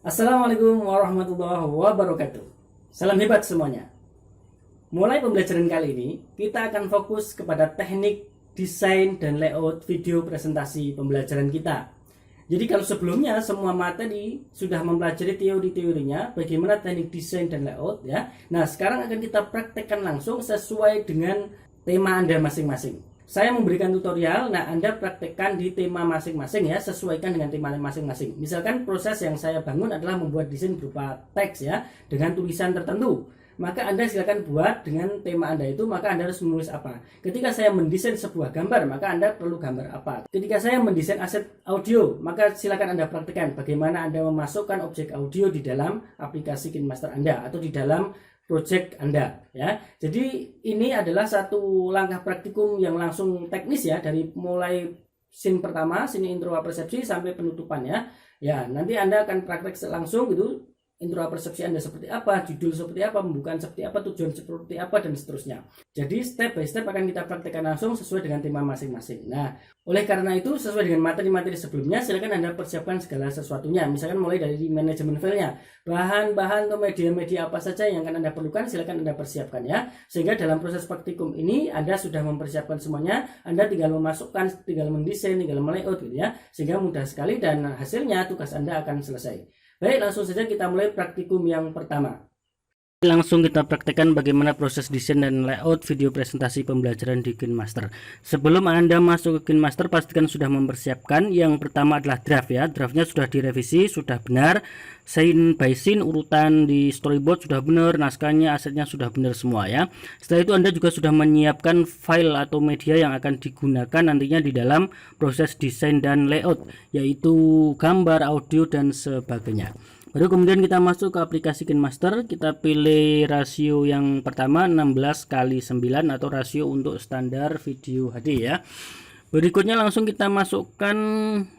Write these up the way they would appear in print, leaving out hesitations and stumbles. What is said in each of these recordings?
Assalamualaikum warahmatullahi wabarakatuh. Salam hebat semuanya. Mulai pembelajaran kali ini, kita akan fokus kepada teknik desain dan layout video presentasi pembelajaran kita. Jadi kalau sebelumnya semua materi sudah mempelajari teori-teorinya, bagaimana teknik desain dan layout ya. Nah, sekarang akan kita praktekkan langsung sesuai dengan tema Anda masing-masing. Saya memberikan tutorial, nah Anda praktekkan di tema masing-masing ya, sesuaikan dengan tema masing-masing. Misalkan proses yang saya bangun adalah membuat desain berupa teks ya, dengan tulisan tertentu. Maka Anda silakan buat dengan tema Anda itu, maka Anda harus menulis apa. Ketika saya mendesain sebuah gambar, maka Anda perlu gambar apa. Ketika saya mendesain aset audio, maka silakan Anda praktekkan bagaimana Anda memasukkan objek audio di dalam aplikasi KineMaster Anda atau di dalam project Anda ya. Jadi ini adalah satu langkah praktikum yang langsung teknis ya, dari mulai scene pertama, scene intro persepsi sampai penutupan ya. Ya, nanti Anda akan praktek langsung gitu. Intro persepsi Anda seperti apa, judul seperti apa, pembukaan seperti apa, tujuan seperti apa, dan seterusnya. Jadi step by step akan kita praktekkan langsung sesuai dengan tema masing-masing. Nah, oleh karena itu sesuai dengan materi-materi sebelumnya, silakan Anda persiapkan segala sesuatunya. Misalkan mulai dari manajemen filenya, bahan-bahan atau media-media apa saja yang akan Anda perlukan, silakan Anda persiapkan ya. Sehingga dalam proses praktikum ini Anda sudah mempersiapkan semuanya, Anda tinggal memasukkan, tinggal mendesain, tinggal melayout gitu ya. Sehingga mudah sekali dan hasilnya tugas Anda akan selesai. Baik, langsung saja kita mulai praktikum yang pertama. Langsung kita praktekkan bagaimana proses desain dan layout video presentasi pembelajaran di KineMaster. Sebelum Anda masuk ke KineMaster, pastikan sudah mempersiapkan. Yang pertama adalah draft ya. Draftnya sudah direvisi, sudah benar. Scene by scene, urutan di storyboard sudah benar, naskahnya, asetnya sudah benar semua ya. Setelah itu Anda juga sudah menyiapkan file atau media yang akan digunakan nantinya di dalam proses desain dan layout, yaitu gambar, audio, dan sebagainya. Baru kemudian kita masuk ke aplikasi KineMaster, kita pilih rasio yang pertama 16:9 atau rasio untuk standar video HD ya. Berikutnya langsung kita masukkan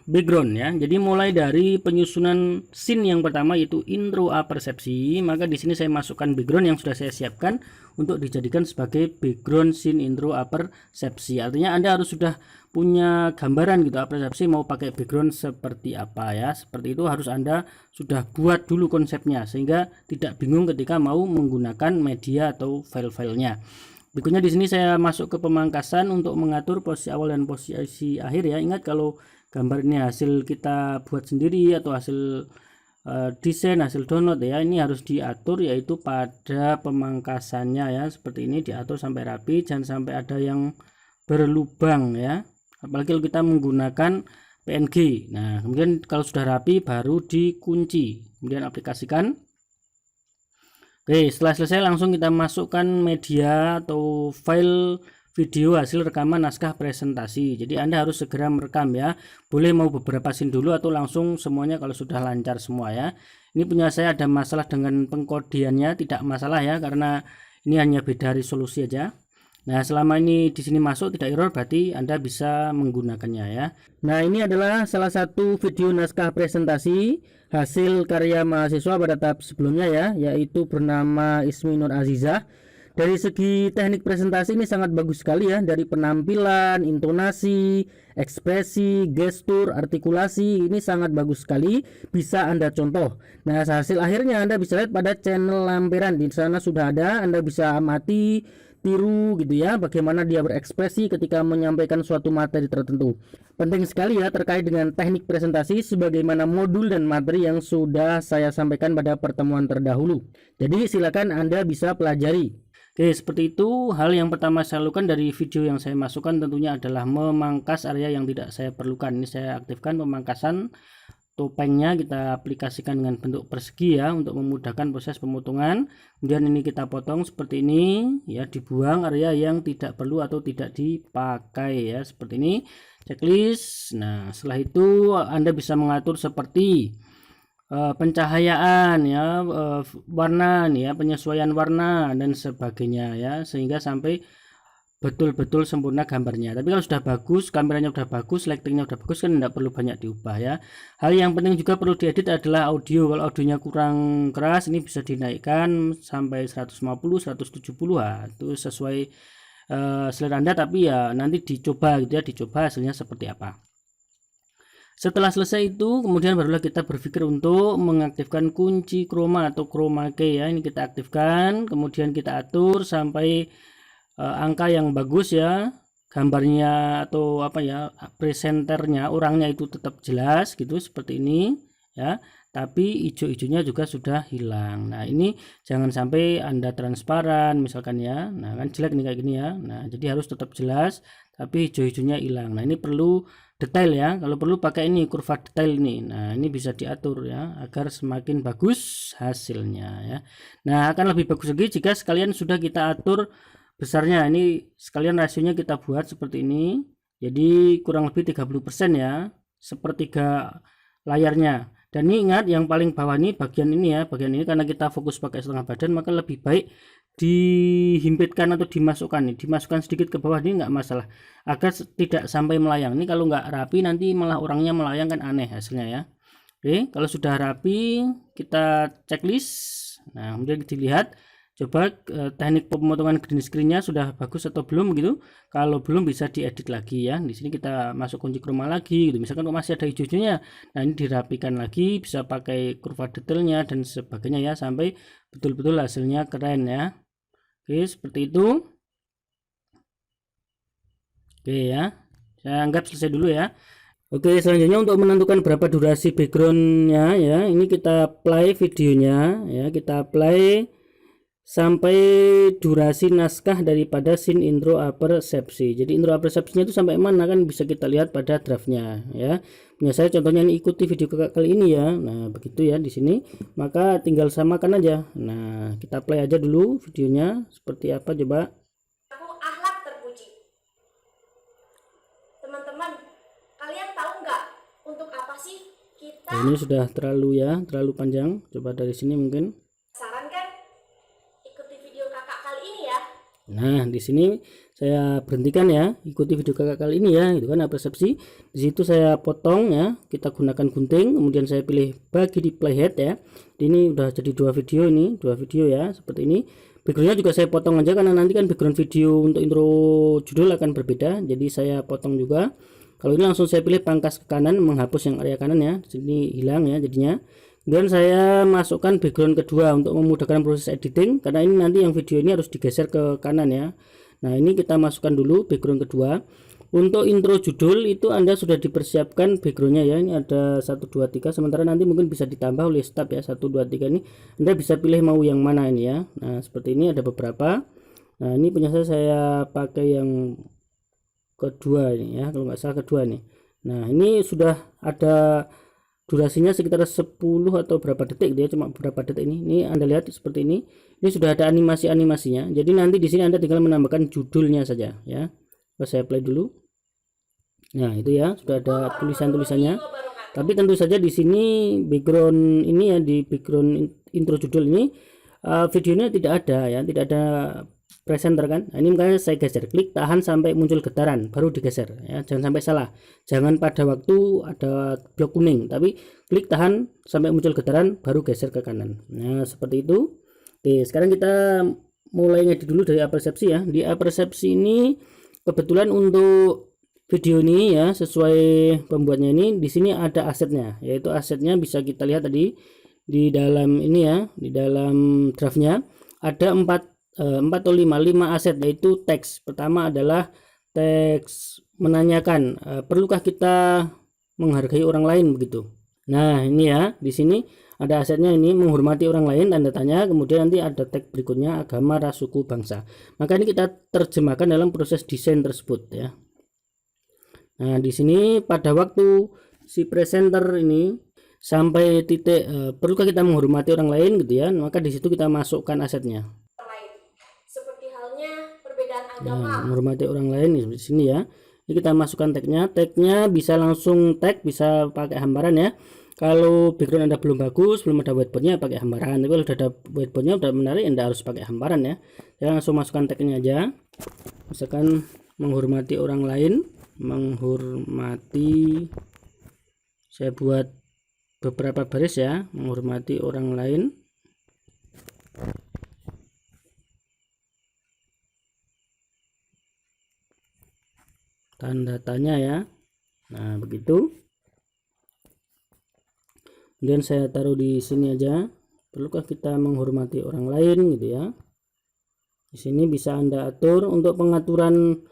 background ya. Jadi mulai dari penyusunan scene yang pertama yaitu intro persepsi, maka di sini saya masukkan background yang sudah saya siapkan untuk dijadikan sebagai background scene intro persepsi. Artinya Anda harus sudah punya gambaran gitu persepsi mau pakai background seperti apa ya. Seperti itu harus Anda sudah buat dulu konsepnya sehingga tidak bingung ketika mau menggunakan media atau file-filenya. Berikutnya di sini saya masuk ke pemangkasan untuk mengatur posisi awal dan posisi akhir ya. Ingat kalau gambar ini hasil kita buat sendiri atau hasil desain, hasil download ya, ini harus diatur yaitu pada pemangkasannya ya. Seperti ini diatur sampai rapi, jangan sampai ada yang berlubang ya. Apalagi kalau kita menggunakan PNG. Nah, kemudian kalau sudah rapi baru dikunci. Kemudian aplikasikan. Oke, setelah selesai langsung kita masukkan media atau file video hasil rekaman naskah presentasi. Jadi Anda harus segera merekam ya. Boleh mau beberapa scene dulu atau langsung semuanya kalau sudah lancar semua ya. Ini punya saya ada masalah dengan pengkodeannya, tidak masalah ya karena ini hanya beda resolusi aja. Nah, selama ini di sini masuk tidak error berarti Anda bisa menggunakannya ya. Nah, ini adalah salah satu video naskah presentasi hasil karya mahasiswa pada tahap sebelumnya ya, yaitu bernama Ismi Nur Azizah. Dari segi teknik presentasi ini sangat bagus sekali ya, dari penampilan, intonasi, ekspresi, gestur, artikulasi ini sangat bagus sekali, bisa Anda contoh. Nah, hasil akhirnya Anda bisa lihat pada channel Lampiran, di sana sudah ada, Anda bisa amati, tiru gitu ya, bagaimana dia berekspresi ketika menyampaikan suatu materi tertentu. Penting sekali ya terkait dengan teknik presentasi sebagaimana modul dan materi yang sudah saya sampaikan pada pertemuan terdahulu. Jadi silakan Anda bisa pelajari. Oke, seperti itu. Hal yang pertama saya lakukan dari video yang saya masukkan tentunya adalah memangkas area yang tidak saya perlukan. Ini saya aktifkan pemangkasan. Topengnya kita aplikasikan dengan bentuk persegi ya untuk memudahkan proses pemotongan. Kemudian ini kita potong seperti ini ya, dibuang area yang tidak perlu atau tidak dipakai ya, seperti ini. Checklist. Nah, setelah itu Anda bisa mengatur seperti pencahayaan ya, warna nih ya, penyesuaian warna dan sebagainya ya, sehingga sampai betul-betul sempurna gambarnya. Tapi kalau sudah bagus, kameranya sudah bagus, lightingnya sudah bagus kan tidak perlu banyak diubah ya. Hal yang penting juga perlu diedit adalah audio. Kalau audionya kurang keras ini bisa dinaikkan sampai 150, 170 lah. Itu sesuai selera Anda, tapi ya nanti dicoba gitu ya, dicoba hasilnya seperti apa. Setelah selesai itu, kemudian barulah kita berpikir untuk mengaktifkan kunci chroma atau chroma key ya. Ini kita aktifkan, kemudian kita atur sampai angka yang bagus ya. Gambarnya atau apa ya, presenternya, orangnya itu tetap jelas gitu seperti ini ya. Tapi hijau-hijaunya juga sudah hilang. Nah, ini jangan sampai Anda transparan misalkan ya. Nah, kan jelek nih kayak gini ya. Nah, jadi harus tetap jelas tapi hijau-hijaunya hilang. Nah, ini perlu detail ya, kalau perlu pakai ini kurva detail ini. Nah, ini bisa diatur ya agar semakin bagus hasilnya ya. Nah, akan lebih bagus lagi jika sekalian sudah kita atur besarnya. Ini sekalian rasionya kita buat seperti ini, jadi kurang lebih 30% ya, sepertiga layarnya. Dan ini ingat yang paling bawah ini bagian ini ya, bagian ini karena kita fokus pakai setengah badan, maka lebih baik dihimpitkan atau dimasukkan sedikit ke bawah, ini nggak masalah agar tidak sampai melayang. Ini kalau nggak rapi nanti malah orangnya melayang, kan aneh hasilnya ya. Oke, kalau sudah rapi kita checklist. Nah, kemudian dilihat coba teknik pemotongan green screen-nya sudah bagus atau belum gitu. Kalau belum bisa diedit lagi ya. Di sini kita masuk kunci chroma lagi gitu. Misalkan masih ada hijau-hijaunya, nah ini dirapikan lagi, bisa pakai kurva detailnya dan sebagainya ya, sampai betul-betul hasilnya keren ya. Oke, seperti itu. Oke ya, saya anggap selesai dulu ya. Oke, selanjutnya untuk menentukan berapa durasi backgroundnya ya, ini kita play videonya ya, kita play sampai durasi naskah daripada scene intro apersepsi. Jadi intro apersepsinya itu sampai mana kan bisa kita lihat pada draftnya ya. Punya saya contohnya ini, ikuti video kakak kali ini ya. Nah, begitu ya di sini. Maka tinggal samakan aja. Nah, kita play aja dulu videonya seperti apa coba. Aku akhlak terpuji. Teman-teman, kalian tahu nggak untuk apa sih kita? Nah, ini sudah terlalu ya, terlalu panjang. Coba dari sini mungkin. Saran kan? Ikuti video kakak kali ini ya. Nah, di sini saya berhentikan ya, ikuti video kakak kali ini ya, itu kan persepsi. Di situ saya potong ya, kita gunakan gunting, kemudian saya pilih bagi di playhead ya. Ini udah jadi dua video ya, seperti ini. Backgroundnya juga saya potong aja karena nanti kan background video untuk intro judul akan berbeda, jadi saya potong juga. Kalau ini langsung saya pilih pangkas ke kanan, menghapus yang area kanan ya, di sini hilang ya jadinya. Dan saya masukkan background kedua untuk memudahkan proses editing, karena ini nanti yang video ini harus digeser ke kanan ya. Nah, ini kita masukkan dulu background kedua. Untuk intro judul itu Anda sudah dipersiapkan backgroundnya ya. Ini ada 1 2 3, sementara nanti mungkin bisa ditambah oleh staf ya, 1 2 3 ini. Anda bisa pilih mau yang mana ini ya. Nah, seperti ini ada beberapa. Nah, ini punya saya pakai yang kedua ini ya, kalau nggak salah kedua nih. Nah, ini sudah ada durasinya sekitar 10 atau berapa detik dia, cuma beberapa detik ini. Ini Anda lihat seperti ini. Ini sudah ada animasi-animasinya. Jadi nanti di sini Anda tinggal menambahkan judulnya saja ya. Saya play dulu. Nah, itu ya, sudah ada tulisan-tulisannya. Tapi tentu saja di sini background ini ya, di background intro judul ini videonya tidak ada ya, tidak ada presenter kan. Nah, ini makanya saya geser, klik tahan sampai muncul getaran baru digeser ya, jangan sampai salah, jangan pada waktu ada blok kuning, tapi klik tahan sampai muncul getaran baru geser ke kanan. Nah, seperti itu. Oke, sekarang kita mulai ngedit dulu dari apersepsi ya. Di apersepsi ini kebetulan untuk video ini ya, sesuai pembuatnya ini, di sini ada asetnya, yaitu asetnya bisa kita lihat tadi di dalam ini ya, di dalam draftnya ada 4 atau 5 aset, yaitu teks. Pertama adalah teks menanyakan perlukah kita menghargai orang lain begitu. Nah, ini ya, di sini ada asetnya ini, menghormati orang lain, tanda tanya. Kemudian nanti ada teks berikutnya, agama, ras, suku, bangsa. Maka ini kita terjemahkan dalam proses desain tersebut ya. Nah, di sini pada waktu si presenter ini sampai titik perlukah kita menghormati orang lain gitu ya, maka di situ kita masukkan asetnya. Seperti halnya perbedaan agama. Nah, menghormati orang lain di sini ya. Ini kita masukkan tagnya bisa langsung tag, bisa pakai hamparan ya. Kalau background Anda belum bagus, belum ada whiteboardnya, pakai hamparan. Tapi kalau sudah ada whiteboardnya, udah menarik, Anda harus pakai hamparan ya. Saya langsung masukkan tagnya aja. Misalkan menghormati orang lain, menghormati, saya buat beberapa baris ya, menghormati orang lain. Tanda tanya ya. Nah, begitu. Kemudian saya taruh di sini aja. Perlukah kita menghormati orang lain gitu ya. Di sini bisa Anda atur. Untuk pengaturan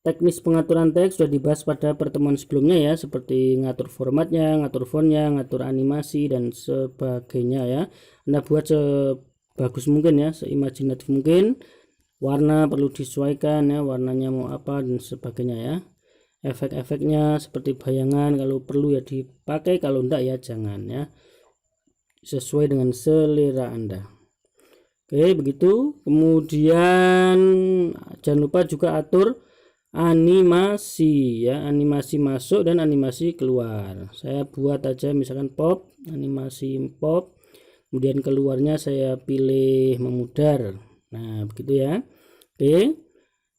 teknis pengaturan teks sudah dibahas pada pertemuan sebelumnya ya, seperti ngatur formatnya, ngatur fontnya, ngatur animasi dan sebagainya ya. Anda buat sebagus mungkin ya, seimajinatif mungkin. Warna perlu disesuaikan ya, warnanya mau apa dan sebagainya ya. Efek-efeknya seperti bayangan kalau perlu ya dipakai, kalau enggak ya jangan ya. Sesuai dengan selera Anda. Oke, begitu. Kemudian jangan lupa juga atur animasi ya, animasi masuk dan animasi keluar. Saya buat aja misalkan pop, animasi pop, kemudian keluarnya saya pilih memudar. Nah begitu ya. Oke,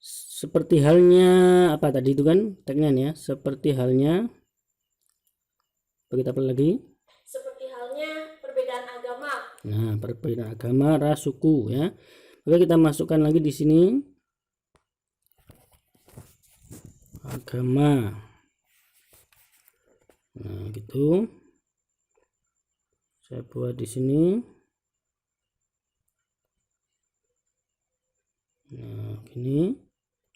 seperti halnya apa tadi itu kan tagnya ya, seperti halnya kita apa lagi, Seperti halnya perbedaan agama. nah perbedaan agama, ras, suku ya. Oke, kita masukkan lagi di sini agama. Nah gitu, saya buat di sini. Nah gini.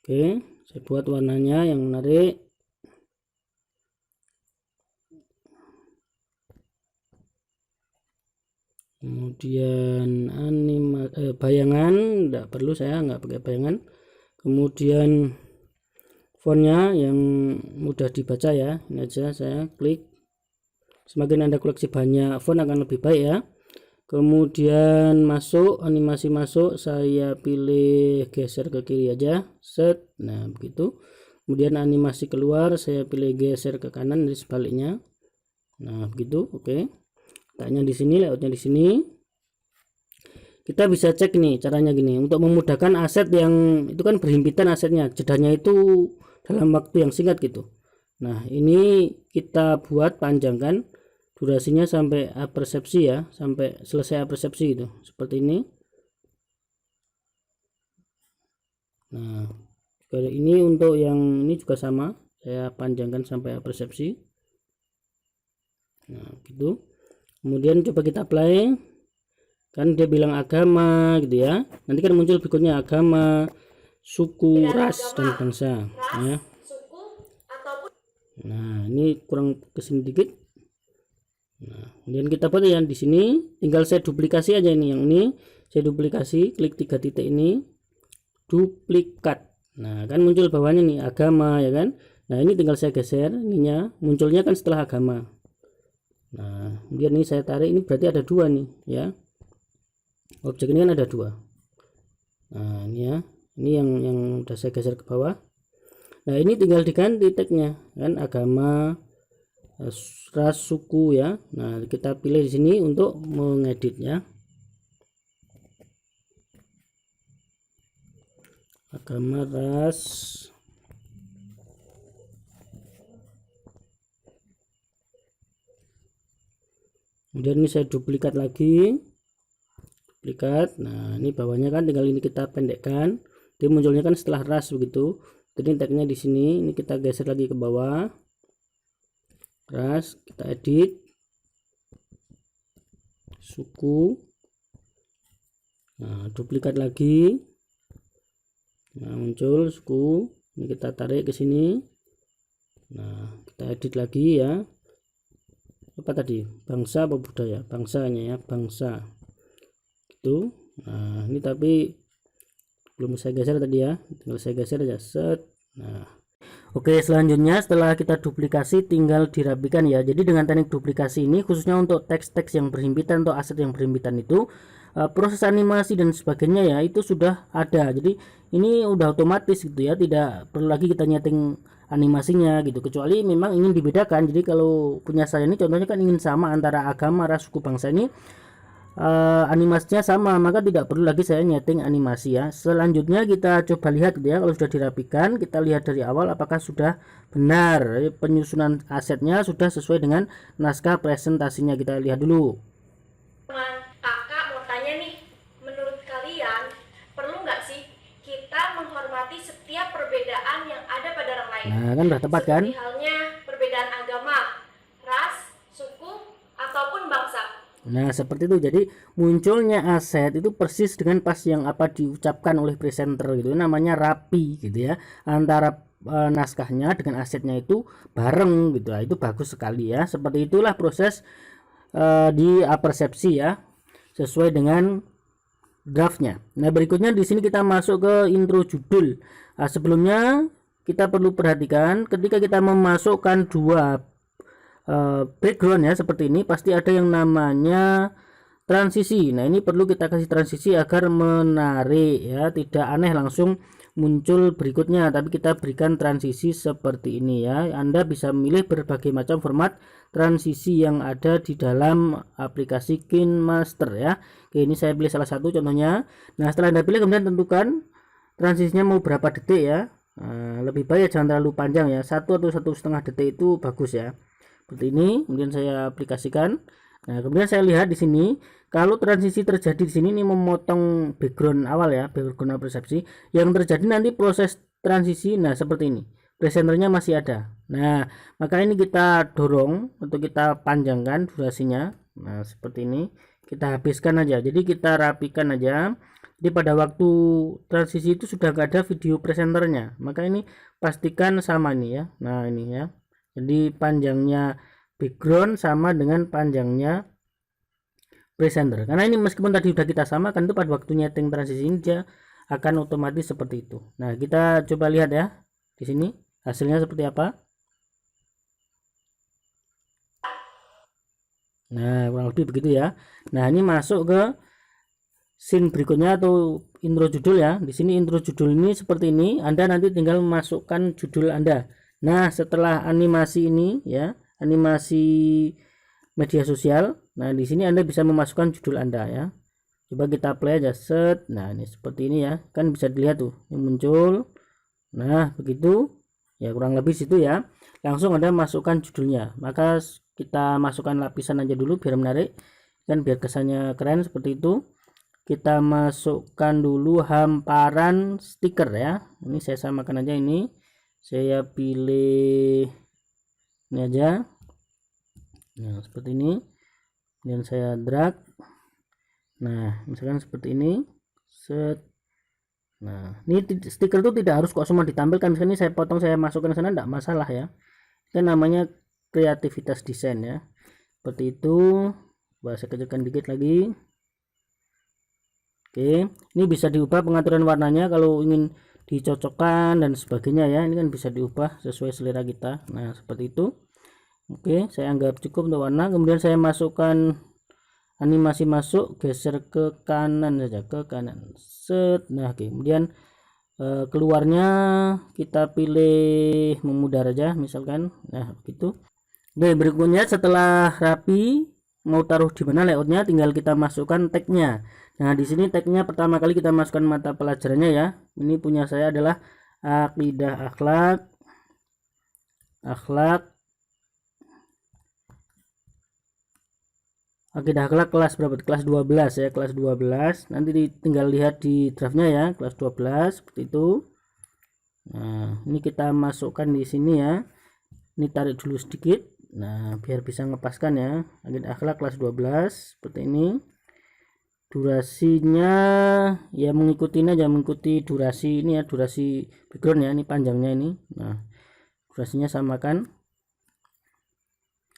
Oke, saya buat warnanya yang menarik. Kemudian bayangan enggak perlu, saya nggak pakai bayangan. Kemudian fontnya yang mudah dibaca ya, ini aja saya klik. Semakin Anda koleksi banyak font akan lebih baik ya. Kemudian masuk, animasi masuk, saya pilih geser ke kiri aja, set. Nah begitu. Kemudian animasi keluar, saya pilih geser ke kanan, jadi sebaliknya. Nah begitu, oke. Letaknya di sini, layoutnya di sini. Kita bisa cek nih caranya gini, untuk memudahkan aset yang itu kan berhimpitan asetnya, jedanya itu dalam waktu yang singkat gitu. Nah ini kita buat panjangkan durasinya sampai apersepsi ya, sampai selesai apersepsi gitu, seperti ini. Nah ini untuk yang ini juga sama, saya panjangkan sampai apersepsi. Nah gitu. Kemudian coba kita play, kan dia bilang agama gitu ya, nanti kan muncul berikutnya agama, suku, ras, dan bangsa ya. Nah ini kurang kesini dikit. Nah kemudian kita buat yang di sini, tinggal saya duplikasi aja ini, yang ini saya duplikasi, klik 3 titik ini, duplikat. Nah kan muncul bawahnya nih agama ya kan. Nah ini tinggal saya geser, ininya munculnya kan setelah agama. Nah kemudian ini saya tarik, ini berarti ada dua nih ya, objek ini kan ada dua. Nah ini ya, ini yang udah saya geser ke bawah. Nah ini tinggal diganti tagnya kan, agama, ras, suku ya. Nah kita pilih di sini untuk mengeditnya, agama, ras, kemudian ini saya duplikat lagi, duplikat. Nah ini bawahnya kan tinggal ini kita pendekkan, dia munculnya kan setelah ras begitu. Jadi tagnya di sini, ini kita geser lagi ke bawah, ras, kita edit, suku. Nah duplikat lagi, nah muncul suku, ini kita tarik ke sini. Nah kita edit lagi ya, apa tadi, bangsa apa budaya, bangsanya ya, bangsa itu. Nah ini tapi belum saya geser tadi ya, tinggal saya geser aja, set. Nah oke, selanjutnya setelah kita duplikasi tinggal dirapikan ya. Jadi dengan teknik duplikasi ini khususnya untuk teks-teks yang berhimpitan atau aset yang berhimpitan itu, proses animasi dan sebagainya ya itu sudah ada. Jadi ini udah otomatis gitu ya, tidak perlu lagi kita nyeting animasinya gitu, kecuali memang ingin dibedakan. Jadi kalau punya saya ini contohnya kan ingin sama antara agama, ras, suku, bangsa ini, animasinya sama, maka tidak perlu lagi saya nyeting animasi ya. Selanjutnya kita coba lihat gitu ya, kalau sudah dirapikan kita lihat dari awal apakah sudah benar penyusunan asetnya, sudah sesuai dengan naskah presentasinya. Kita lihat dulu. Kakak mau tanya nih, menurut kalian perlu nggak sih kita menghormati setiap perbedaan yang ada pada orang lain? Nah kan udah tepat kan, Seperti halnya perbedaan agama, ras, suku, atau Nah, seperti itu. Jadi munculnya aset itu persis dengan pas yang apa diucapkan oleh presenter gitu. Namanya rapi gitu ya. Antara naskahnya dengan asetnya itu bareng gitu. Nah, itu bagus sekali ya. Seperti itulah proses di apersepsi ya. Sesuai dengan draftnya. Nah, berikutnya di sini kita masuk ke intro judul. Nah, sebelumnya kita perlu perhatikan ketika kita memasukkan dua background ya seperti ini, pasti ada yang namanya transisi. Nah, ini perlu kita kasih transisi agar menarik ya, tidak aneh langsung muncul berikutnya, tapi kita berikan transisi seperti ini ya. Anda bisa memilih berbagai macam format transisi yang ada di dalam aplikasi KineMaster ya. Oke, ini saya pilih salah satu contohnya. Nah, setelah Anda pilih kemudian tentukan transisinya mau berapa detik ya. Nah, lebih baik jangan terlalu panjang ya, 1 atau 1,5 detik itu bagus ya. Seperti ini, kemudian saya aplikasikan. Nah, kemudian saya lihat di sini kalau transisi terjadi di sini ini memotong background awal ya, background persepsi. Yang terjadi nanti proses transisi, nah seperti ini. Presenternya masih ada. Nah, maka ini kita dorong untuk kita panjangkan durasinya. Nah, seperti ini. Kita habiskan aja. Jadi kita rapikan aja. Jadi pada waktu transisi itu sudah nggak ada video presenternya. Maka ini pastikan sama nih ya. Nah, ini ya. Jadi panjangnya background sama dengan panjangnya presenter. Karena ini meskipun tadi sudah kita samakan, itu pada waktu nyeting transisi ini dia akan otomatis seperti itu. Nah, kita coba lihat ya di sini hasilnya seperti apa. Nah, kurang lebih begitu ya. Nah, ini masuk ke scene berikutnya atau intro judul ya. Di sini intro judul ini seperti ini. Anda nanti tinggal memasukkan judul Anda. Nah, setelah animasi ini ya, animasi media sosial. Nah, di sini Anda bisa memasukkan judul Anda ya. Coba kita play aja set. Nah, ini seperti ini ya. Kan bisa dilihat tuh, yang muncul. Nah, begitu. Ya, kurang lebih situ ya. Langsung Anda masukkan judulnya. Maka kita masukkan lapisan aja dulu biar menarik. Kan biar kesannya keren seperti itu. Kita masukkan dulu hamparan stiker ya. Ini saya samakan aja ini. Saya pilih ini aja. Nah, seperti ini. Dan saya drag. Nah, misalkan seperti ini. Set. Nah, ini stiker itu tidak harus kok semua ditampilkan. Misalnya ini saya potong, saya masukkan ke sana, tidak masalah ya. Itu namanya kreativitas desain ya. Seperti itu. Coba saya kecilkan dikit lagi. Oke, ini bisa diubah pengaturan warnanya kalau ingin dicocokkan dan sebagainya ya. Ini kan bisa diubah sesuai selera kita. Nah, seperti itu. Oke, saya anggap cukup untuk warna. Kemudian saya masukkan animasi masuk, geser ke kanan saja, ke kanan. Set. Nah, oke. Kemudian keluarnya kita pilih memudar aja misalkan. Nah, begitu. Oke, berikutnya setelah rapi mau taruh di mana layoutnya, tinggal kita masukkan tagnya. Nah, di sini tagnya pertama kali kita masukkan mata pelajarannya ya. Ini punya saya adalah akidah akhlak kelas berapa? Kelas 12 ya, kelas 12. Nanti tinggal lihat di draftnya ya, kelas 12 seperti itu. Nah, ini kita masukkan di sini ya. Ini tarik dulu sedikit. Nah, biar bisa ngepaskan ya. Akidah akhlak kelas 12 seperti ini. Durasinya ya mengikuti aja, mengikuti durasi ini ya, durasi background ya, ini panjangnya ini. Nah, durasinya samakan.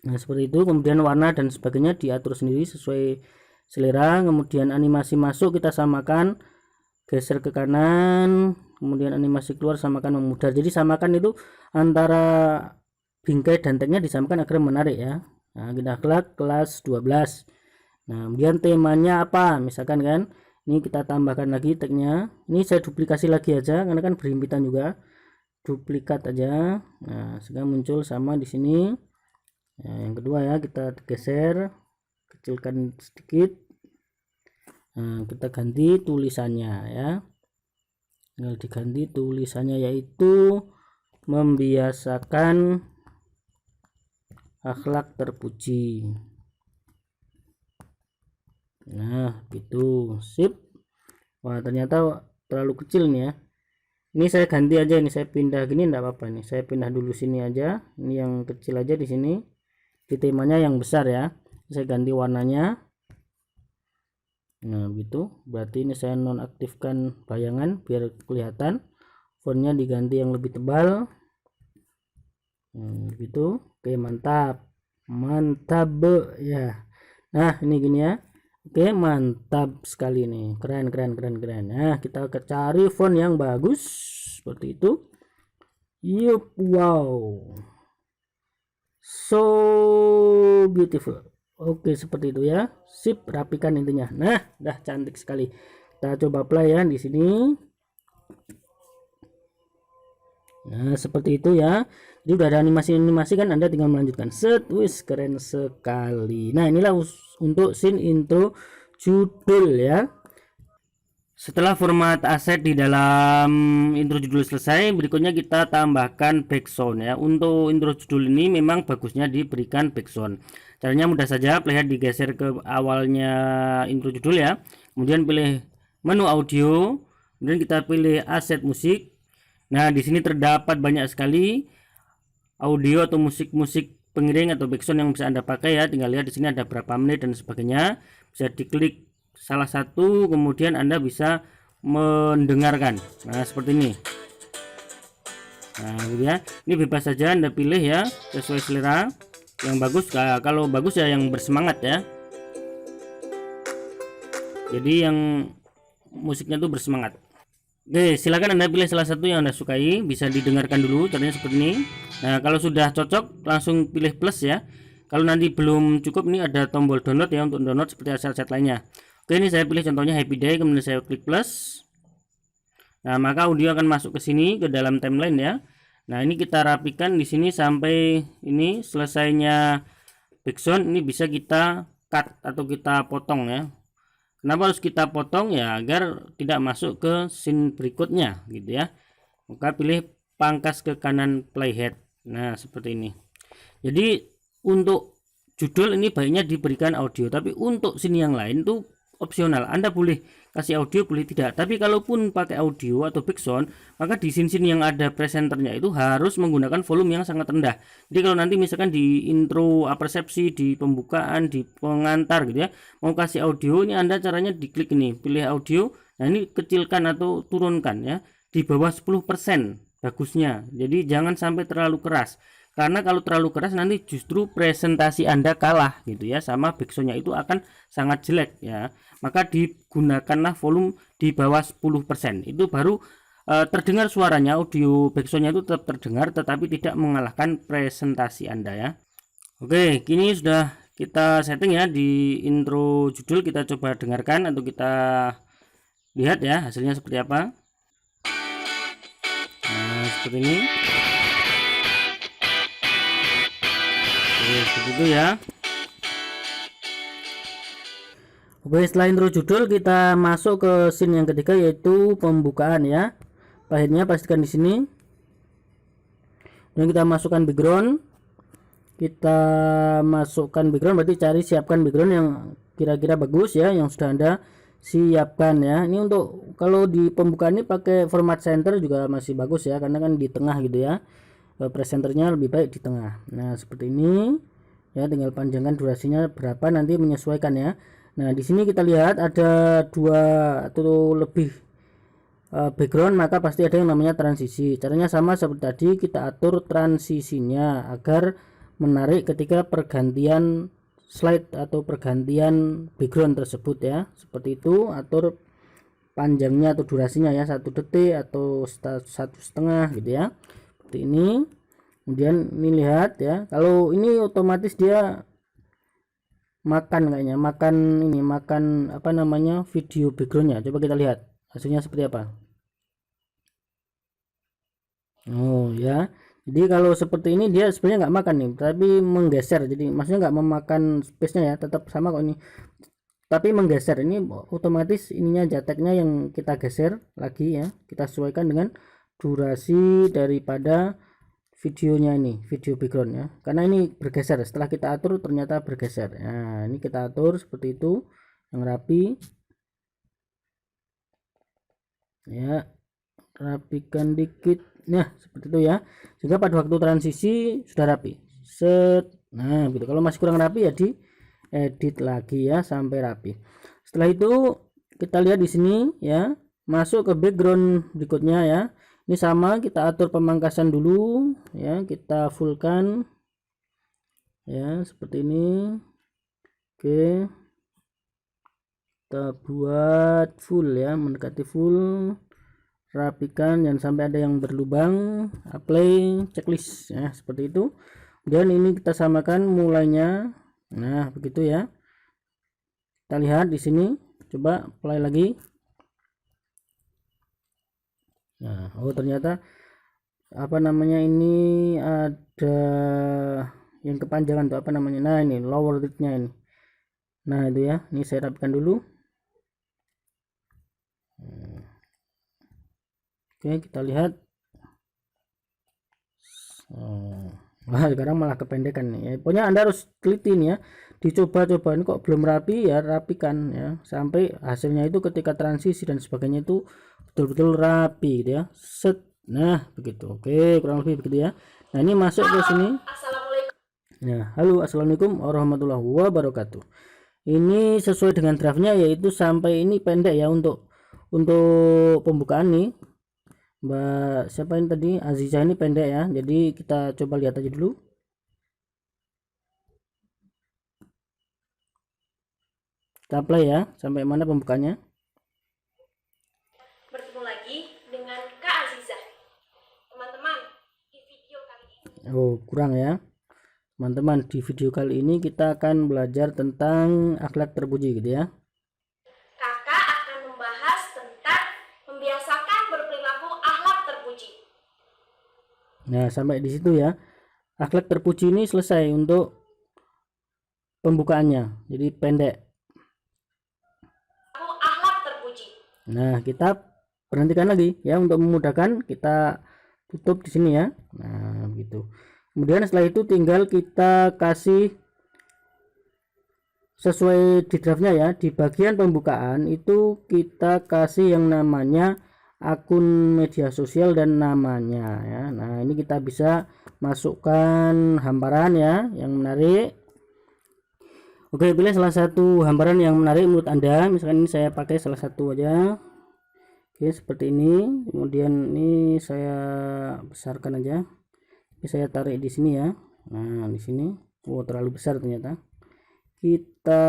Nah, seperti itu. Kemudian warna dan sebagainya diatur sendiri sesuai selera. Kemudian animasi masuk kita samakan, geser ke kanan. Kemudian animasi keluar samakan memudar. Jadi samakan itu antara bingkai dan tagnya disamakan agar menarik ya. Nah, akidah akhlak kelas 12. Nah, kemudian temanya apa? Misalkan kan, ini kita tambahkan lagi tagnya. Ini saya duplikasi lagi aja karena kan berhimpitan juga. Duplikat aja. Nah, sekarang muncul sama di sini. Nah, yang kedua ya, kita geser, kecilkan sedikit. Nah, kita ganti tulisannya ya. Tinggal diganti tulisannya yaitu membiasakan akhlak terpuji. Nah, gitu. Sip. Wah, ternyata terlalu kecil nih ya. Ini saya ganti aja, ini saya pindah gini enggak apa-apa nih. Saya pindah dulu sini aja. Ini yang kecil aja di sini. Di temanya yang besar ya. Saya ganti warnanya. Nah begitu, berarti ini saya nonaktifkan bayangan biar kelihatan. Fontnya diganti yang lebih tebal. Gitu. Oke, mantap ya. Nah ini gini ya. Oke, mantap sekali nih, keren. Nah kita cari font yang bagus seperti itu. Yup, wow, so beautiful. Oke, seperti itu ya. Sip, rapikan intinya. Nah, udah cantik sekali. Kita coba play ya di sini. Nah, seperti itu ya. Jadi udah ada animasi kan, Anda tinggal melanjutkan. Set, wis keren sekali. Nah, inilah untuk scene intro judul ya. Setelah format aset di dalam intro judul selesai, berikutnya kita tambahkan background ya. Untuk intro judul ini memang bagusnya diberikan background. Caranya mudah saja, playhead digeser ke awalnya intro judul ya. Kemudian pilih menu audio, kemudian kita pilih aset musik. Nah, di sini terdapat banyak sekali audio atau musik pengiring atau background yang bisa Anda pakai ya. Tinggal lihat di sini ada berapa menit dan sebagainya. Bisa diklik salah satu, kemudian Anda bisa mendengarkan. Nah, seperti ini. Nah, gitu ya. Ini bebas saja Anda pilih ya, sesuai selera. Yang bagus, kalau bagus ya yang bersemangat ya. Jadi yang musiknya tuh bersemangat. Oke, silakan Anda pilih salah satu yang Anda sukai, bisa didengarkan dulu caranya seperti ini. Nah, kalau sudah cocok langsung pilih plus ya. Kalau nanti belum cukup, ini ada tombol download ya untuk download seperti aset-aset lainnya. Oke, ini saya pilih contohnya Happy Day, kemudian saya klik plus. Nah, maka audio akan masuk ke sini ke dalam timeline ya. Nah, ini kita rapikan di sini sampai ini selesainya background. Ini bisa kita cut atau kita potong ya. Kenapa harus kita potong ya? Agar tidak masuk ke scene berikutnya gitu ya. Maka pilih pangkas ke kanan playhead. Nah, seperti ini. Jadi untuk judul ini baiknya diberikan audio, tapi untuk scene yang lain tuh opsional. Anda boleh kasih audio, boleh tidak. Tapi kalaupun pakai audio atau background, maka di scene-scene yang ada presenternya itu harus menggunakan volume yang sangat rendah. Jadi kalau nanti misalkan di intro persepsi, di pembukaan, di pengantar gitu ya, mau kasih audio, ini Anda caranya diklik ini, pilih audio. Nah, ini kecilkan atau turunkan ya, di bawah 10% bagusnya. Jadi jangan sampai terlalu keras. Karena kalau terlalu keras nanti justru presentasi Anda kalah gitu ya, sama backsoundnya itu akan sangat jelek ya. Maka digunakanlah volume di bawah 10%. Itu baru terdengar suaranya, audio backsoundnya itu tetap terdengar tetapi tidak mengalahkan presentasi Anda ya. Oke, kini sudah kita setting ya di intro judul. Kita coba dengarkan atau kita lihat ya hasilnya seperti apa. Nah, seperti ini. Seperti itu ya. Oke, setelah intro judul kita masuk ke scene yang ketiga, yaitu pembukaan ya. Akhirnya pastikan di sini. Dan kita masukkan background. Kita masukkan background, berarti cari siapkan background yang kira-kira bagus ya, yang sudah Anda siapkan ya. Ini untuk kalau di pembukaan ini pakai format center juga masih bagus ya, karena kan di tengah gitu ya. Presenternya lebih baik di tengah. Nah, seperti ini ya, tinggal panjangkan durasinya berapa nanti menyesuaikan ya. Nah, di sini kita lihat ada 2 atau lebih background, maka pasti ada yang namanya transisi. Caranya sama seperti tadi, kita atur transisinya agar menarik ketika pergantian slide atau pergantian background tersebut ya. Seperti itu, atur panjangnya atau durasinya ya, 1 detik atau 1,5 gitu ya. Seperti ini. Kemudian ini lihat ya, kalau ini otomatis dia makan kayaknya, makan apa namanya, video backgroundnya. Coba kita lihat hasilnya seperti apa. Oh ya, jadi kalau seperti ini dia sebenarnya nggak makan nih, tapi menggeser. Jadi maksudnya nggak memakan space-nya ya, tetap sama kok ini, tapi menggeser. Ini otomatis ininya jateknya yang kita geser lagi ya, kita sesuaikan dengan durasi daripada videonya, ini video background ya, karena ini bergeser setelah kita atur, ternyata bergeser. Nah, ini kita atur seperti itu yang rapi ya, rapikan dikit. Nah, seperti itu ya, sehingga pada waktu transisi sudah rapi. Set. Nah gitu. Kalau masih kurang rapi ya di edit lagi ya sampai rapi. Setelah itu kita lihat di sini ya, masuk ke background berikutnya ya. Ini sama, kita atur pemangkasan dulu ya, kita fullkan ya seperti ini. Oke, kita buat full ya, mendekati full, rapikan jangan sampai ada yang berlubang. Apply checklist ya, seperti itu. Dan ini kita samakan mulainya, nah begitu ya. Kita lihat di sini, coba apply lagi. Nah, oh ternyata apa namanya ini ada yang kepanjangan tuh, apa namanya, nah ini lower nya ini. Nah itu ya, ini saya rapikan dulu. Oke, kita lihat. Nah sekarang malah kependekan nih ya. Pokoknya Anda harus teliti nih ya, dicoba-coba. Ini kok belum rapi ya, rapikan ya, sampai hasilnya itu ketika transisi dan sebagainya itu betul-betul rapi gitu ya. Set. Nah begitu. Oke, kurang lebih begitu ya. Nah ini masuk ke sini. Assalamualaikum. Nah, halo, assalamualaikum warahmatullahi wabarakatuh. Ini sesuai dengan draftnya, yaitu sampai ini pendek ya untuk pembukaan nih. Mbak siapa ini tadi, Aziza, ini pendek ya, jadi kita coba lihat aja dulu. Kita play ya, sampai mana pembukanya. Bertemu lagi dengan Kak Aziza. Teman-teman, di video kali ini Oh kurang ya teman-teman, di video kali ini kita akan belajar tentang akhlak terpuji gitu ya. Kakak akan membahas tentang membiasakan berperilaku akhlak terpuji. Nah sampai di situ ya, akhlak terpuji ini selesai untuk pembukaannya, jadi pendek. Akhlak terpuji. Nah kita berhentikan lagi ya, untuk memudahkan kita tutup di sini ya. Nah begitu. Kemudian setelah itu tinggal kita kasih sesuai di draftnya ya, di bagian pembukaan itu kita kasih yang namanya akun media sosial dan namanya ya. Nah ini kita bisa masukkan hamparan ya yang menarik. Oke, pilih salah satu hamparan yang menarik menurut Anda. Misalkan ini saya pakai salah satu aja. Oke, seperti ini. Kemudian ini saya besarkan aja. Ini saya tarik di sini ya. Nah di sini, oh terlalu besar ternyata. Kita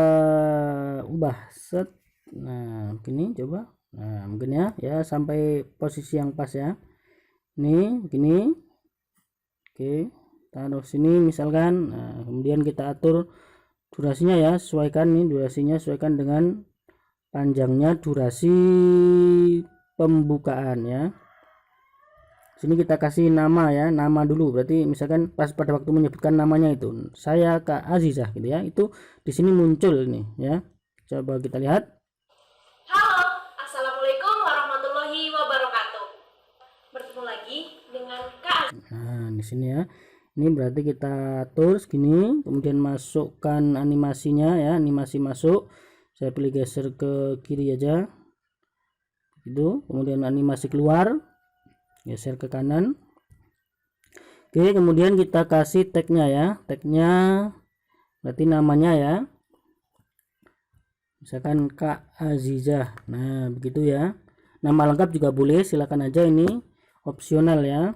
ubah set. Nah begini, coba. Nah mungkin ya sampai posisi yang pas ya. Ini begini. Oke, taruh sini misalkan. Nah kemudian kita atur durasinya ya, sesuaikan nih durasinya, sesuaikan dengan panjangnya durasi pembukaan ya. Sini kita kasih nama ya, nama dulu, berarti misalkan pas pada waktu menyebutkan namanya itu saya Kak Azizah gitu ya, itu di sini muncul nih ya. Coba kita lihat. Halo, assalamualaikum warahmatullahi wabarakatuh. Bertemu lagi dengan Kak Aziza. Nah di sini ya, ini berarti kita atur segini, kemudian masukkan animasinya ya, animasi masuk. Saya pilih geser ke kiri aja, itu. Kemudian animasi keluar, geser ke kanan. Oke, kemudian kita kasih tagnya ya, tagnya berarti namanya ya, misalkan Kak Azizah. Nah begitu ya, nama lengkap juga boleh, silakan aja, ini opsional ya.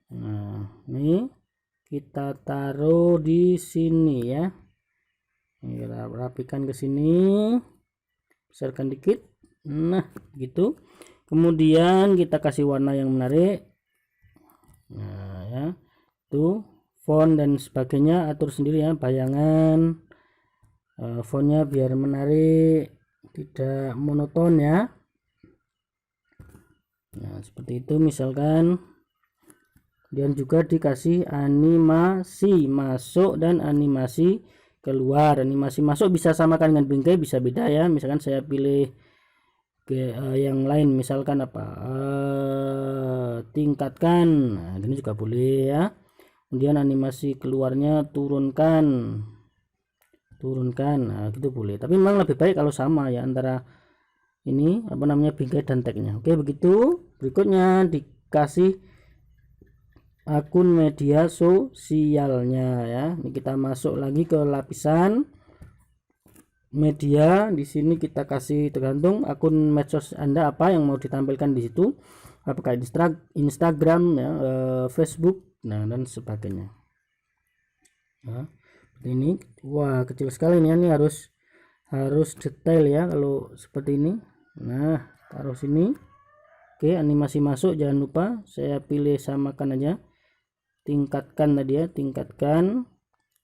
Nah ini kita taruh di sini ya, ini kita rapikan ke sini, besarkan dikit. Nah gitu. Kemudian kita kasih warna yang menarik. Nah ya, itu font dan sebagainya atur sendiri ya, bayangan fontnya biar menarik, tidak monoton ya. Nah seperti itu misalkan. Kemudian juga dikasih animasi masuk dan animasi keluar. Animasi masuk bisa samakan dengan bingkai, bisa beda ya. Misalkan saya pilih yang lain, misalkan apa, tingkatkan. Nah ini juga boleh ya. Kemudian animasi keluarnya turunkan. Nah gitu boleh, tapi memang lebih baik kalau sama ya antara ini apa namanya, bingkai dan tagnya. Oke begitu. Berikutnya dikasih akun media sosialnya ya. Ini kita masuk lagi ke lapisan media. Di sini kita kasih tergantung akun medsos Anda apa yang mau ditampilkan di situ, apakah Instagram ya, Facebook, nah dan sebagainya. Nah, ini wah kecil sekali ini harus detail ya kalau seperti ini. Nah, taruh sini. Oke, animasi masuk, jangan lupa saya pilih samakan aja, tingkatkan tadi ya, tingkatkan.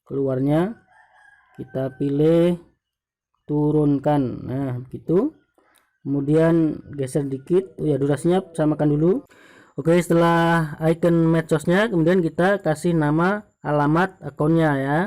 Keluarnya kita pilih turunkan, nah begitu. Kemudian geser dikit, oh ya durasinya samakan dulu. Oke, setelah icon medsosnya kemudian kita kasih nama alamat akunnya ya.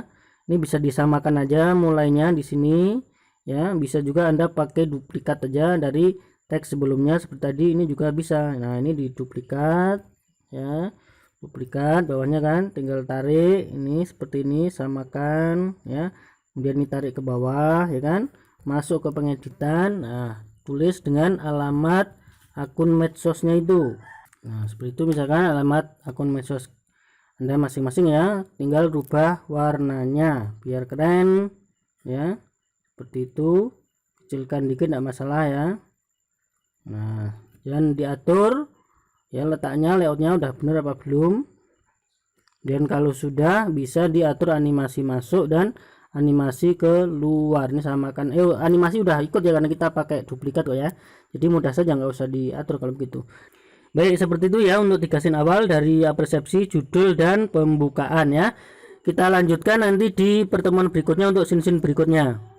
Ini bisa disamakan aja mulainya di sini ya, bisa juga Anda pakai duplikat aja dari teks sebelumnya seperti tadi, ini juga bisa. Nah, ini diduplikat ya, duplikat bawahnya kan, tinggal tarik ini seperti ini, samakan ya, kemudian ini tarik ke bawah ya kan, masuk ke pengeditan. Nah, tulis dengan alamat akun medsosnya itu. Nah, seperti itu misalkan alamat akun medsos Anda masing-masing ya, tinggal rubah warnanya biar keren ya, seperti itu. Kecilkan dikit tidak masalah ya. Nah, dan diatur ya letaknya, layoutnya udah bener apa belum. Dan kalau sudah, bisa diatur animasi masuk dan animasi keluar. Ini samakan, animasi udah ikut ya karena kita pakai duplikat kok ya, jadi mudah saja, nggak usah diatur kalau begitu. Baik, seperti itu ya untuk 3 scene awal dari persepsi, judul dan pembukaan ya. Kita lanjutkan nanti di pertemuan berikutnya untuk scene-scene berikutnya.